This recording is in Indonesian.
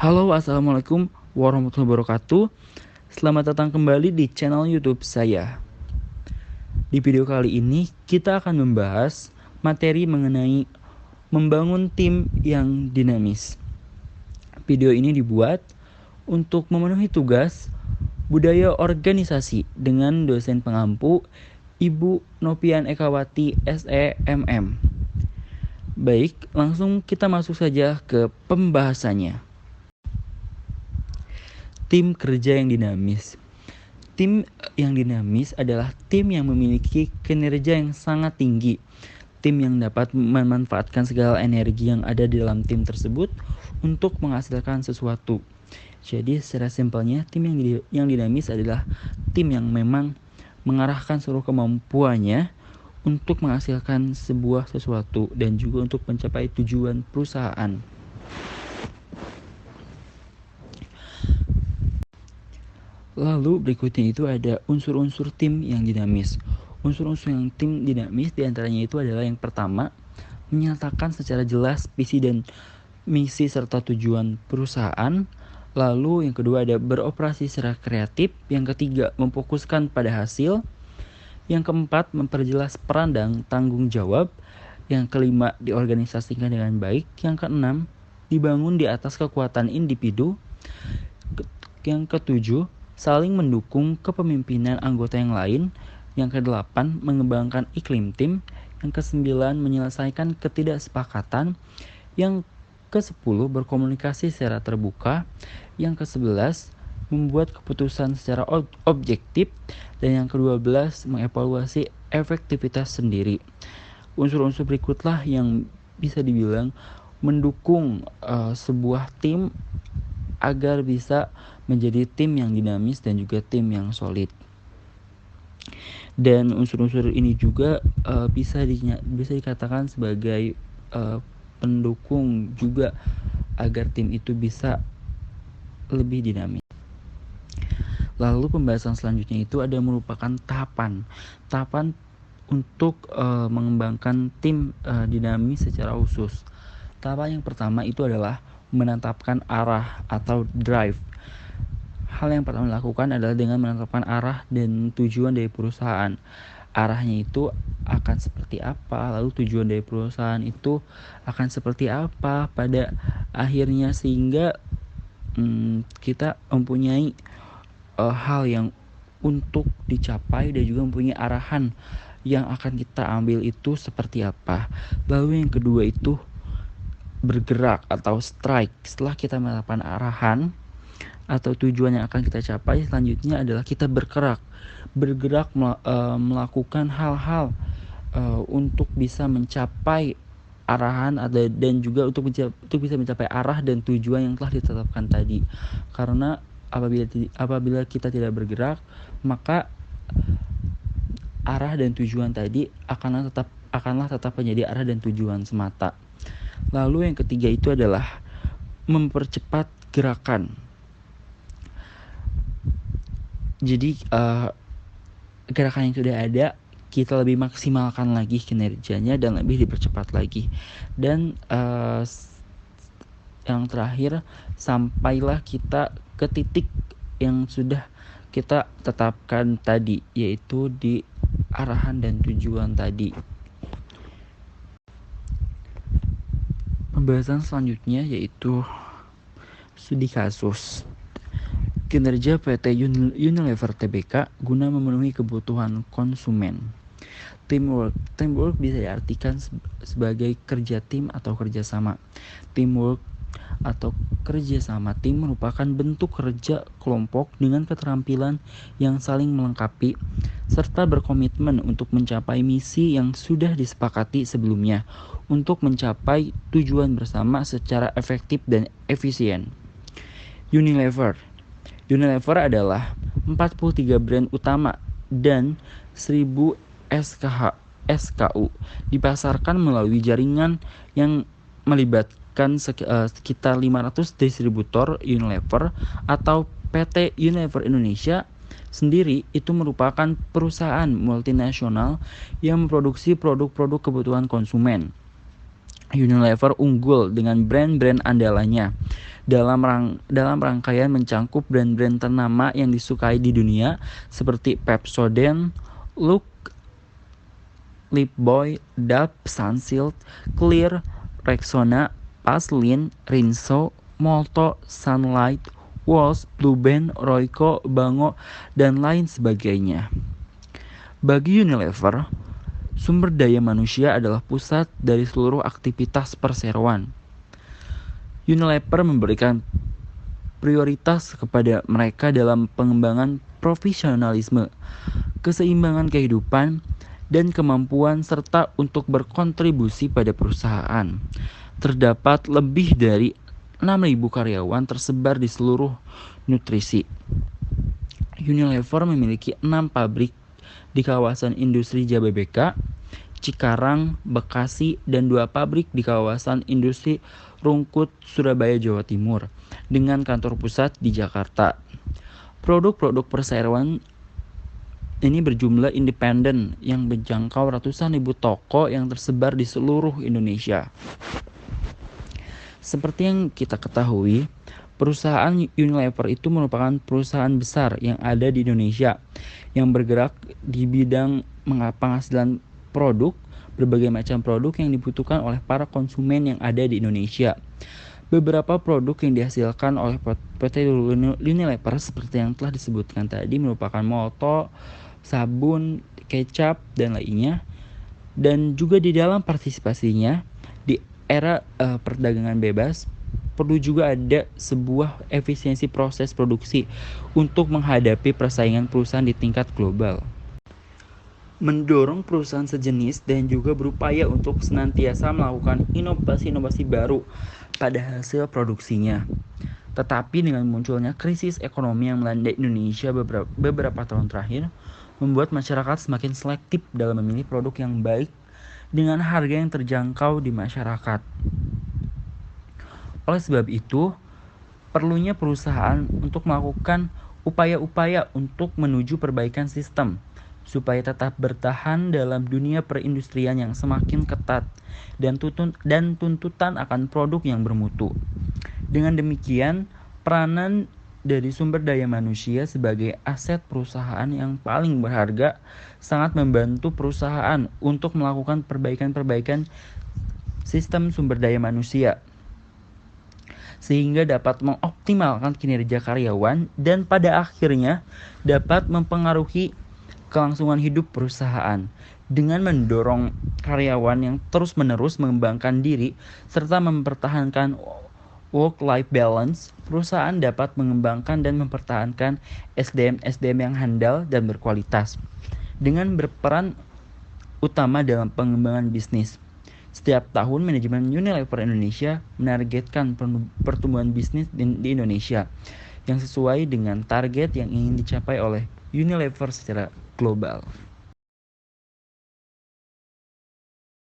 Halo, assalamualaikum warahmatullahi wabarakatuh. Selamat datang kembali di channel YouTube saya. Di video kali ini kita akan membahas materi mengenai membangun tim yang dinamis. Video ini dibuat untuk memenuhi tugas budaya organisasi dengan dosen pengampu Ibu Nopian Ekawati SEMM. Baik, langsung kita masuk saja ke pembahasannya. Tim kerja yang dinamis. Tim yang dinamis adalah tim yang memiliki kinerja yang sangat tinggi. Tim yang dapat memanfaatkan segala energi yang ada di dalam tim tersebut untuk menghasilkan sesuatu. Jadi secara simpelnya tim yang dinamis adalah tim yang memang mengarahkan seluruh kemampuannya untuk menghasilkan sebuah sesuatu dan juga untuk mencapai tujuan perusahaan. Lalu berikutnya itu ada unsur-unsur tim yang dinamis. Unsur-unsur yang tim dinamis diantaranya itu adalah yang pertama, menyatakan secara jelas visi dan misi serta tujuan perusahaan. Lalu yang kedua ada beroperasi secara kreatif. Yang ketiga, memfokuskan pada hasil. Yang keempat, memperjelas peran dan tanggung jawab. Yang kelima, diorganisasikan dengan baik. Yang keenam, dibangun di atas kekuatan individu. Yang ketujuh, saling mendukung kepemimpinan anggota yang lain. Yang kedelapan, mengembangkan iklim tim. Yang kesembilan, menyelesaikan ketidaksepakatan. Yang ke-10, berkomunikasi secara terbuka. Yang ke-11, membuat keputusan secara objektif. Dan yang ke-12, mengevaluasi efektivitas sendiri. Unsur-unsur berikutlah yang bisa dibilang mendukung sebuah tim agar bisa menjadi tim yang dinamis dan juga tim yang solid. Dan unsur-unsur ini juga bisa dikatakan sebagai pendukung juga agar tim itu bisa lebih dinamis. Lalu pembahasan selanjutnya itu ada merupakan tahapan untuk mengembangkan tim dinamis secara khusus. Tahapan yang pertama itu adalah menetapkan arah atau drive. Hal yang pertama dilakukan adalah dengan menetapkan arah dan tujuan dari perusahaan. Arahnya itu akan seperti apa, lalu tujuan dari perusahaan itu akan seperti apa pada akhirnya, sehingga kita mempunyai hal yang untuk dicapai dan juga mempunyai arahan yang akan kita ambil itu seperti apa. Lalu yang kedua itu bergerak atau strike. Setelah kita menetapkan arahan atau tujuan yang akan kita capai, selanjutnya adalah kita bergerak melakukan hal-hal untuk bisa mencapai arahan dan juga untuk bisa mencapai arah dan tujuan yang telah ditetapkan tadi. Karena apabila kita tidak bergerak, maka arah dan tujuan tadi akanlah tetap menjadi arah dan tujuan semata. Lalu yang ketiga itu adalah mempercepat gerakan. Jadi gerakan yang sudah ada kita lebih maksimalkan lagi kinerjanya dan lebih dipercepat lagi. Dan yang terakhir, sampailah kita ke titik yang sudah kita tetapkan tadi, yaitu di arahan dan tujuan tadi. Pembahasan selanjutnya yaitu studi kasus. Kinerja PT Unilever Tbk guna memenuhi kebutuhan konsumen. Teamwork bisa diartikan sebagai kerja tim atau kerjasama. Teamwork atau kerjasama tim merupakan bentuk kerja kelompok dengan keterampilan yang saling melengkapi serta berkomitmen untuk mencapai misi yang sudah disepakati sebelumnya untuk mencapai tujuan bersama secara efektif dan efisien. Unilever adalah 43 brand utama dan 1000 SKU dipasarkan melalui jaringan yang melibatkan sekitar 500 distributor Unilever atau PT Unilever Indonesia sendiri itu merupakan perusahaan multinasional yang memproduksi produk-produk kebutuhan konsumen. Unilever unggul dengan brand-brand andalannya dalam rangkaian mencangkup brand-brand ternama yang disukai di dunia seperti Pepsodent, Look, Lip Boy, Dove, Sunsilk, Clear, Rexona, Vaseline, Rinso, Molto, Sunlight, Walls, Blue Band, Royco, Bango, dan lain sebagainya. Bagi Unilever, sumber daya manusia adalah pusat dari seluruh aktivitas perseroan. Unilever memberikan prioritas kepada mereka dalam pengembangan profesionalisme, keseimbangan kehidupan, dan kemampuan serta untuk berkontribusi pada perusahaan. Terdapat lebih dari 6.000 karyawan tersebar di seluruh nutrisi. Unilever memiliki 6 pabrik di kawasan industri Jababeka, Cikarang, Bekasi, dan 2 pabrik di kawasan industri Rungkut, Surabaya, Jawa Timur, dengan kantor pusat di Jakarta. Produk-produk perseroan ini berjumlah independen yang menjangkau ratusan ribu toko yang tersebar di seluruh Indonesia. Seperti yang kita ketahui, perusahaan Unilever itu merupakan perusahaan besar yang ada di Indonesia yang bergerak di bidang penghasilan produk, berbagai macam produk yang dibutuhkan oleh para konsumen yang ada di Indonesia. Beberapa produk yang dihasilkan oleh PT Unilever seperti yang telah disebutkan tadi merupakan molto, sabun, kecap, dan lainnya. Dan juga di dalam partisipasinya di era perdagangan bebas perlu juga ada sebuah efisiensi proses produksi untuk menghadapi persaingan perusahaan di tingkat global. Mendorong perusahaan sejenis dan juga berupaya untuk senantiasa melakukan inovasi-inovasi baru pada hasil produksinya. Tetapi dengan munculnya krisis ekonomi yang melanda Indonesia beberapa tahun terakhir, membuat masyarakat semakin selektif dalam memilih produk yang baik dengan harga yang terjangkau di masyarakat. Oleh sebab itu, perlunya perusahaan untuk melakukan upaya-upaya untuk menuju perbaikan sistem, supaya tetap bertahan dalam dunia perindustrian yang semakin ketat dan tuntutan akan produk yang bermutu. Dengan demikian, peranan dari sumber daya manusia sebagai aset perusahaan yang paling berharga sangat membantu perusahaan untuk melakukan perbaikan-perbaikan sistem sumber daya manusia, sehingga dapat mengoptimalkan kinerja karyawan dan pada akhirnya dapat mempengaruhi kelangsungan hidup perusahaan. Dengan mendorong karyawan yang terus-menerus mengembangkan diri serta mempertahankan work-life balance, perusahaan dapat mengembangkan dan mempertahankan SDM yang handal dan berkualitas dengan berperan utama dalam pengembangan bisnis. Setiap tahun, manajemen Unilever Indonesia menargetkan pertumbuhan bisnis di Indonesia yang sesuai dengan target yang ingin dicapai oleh Unilever secara global.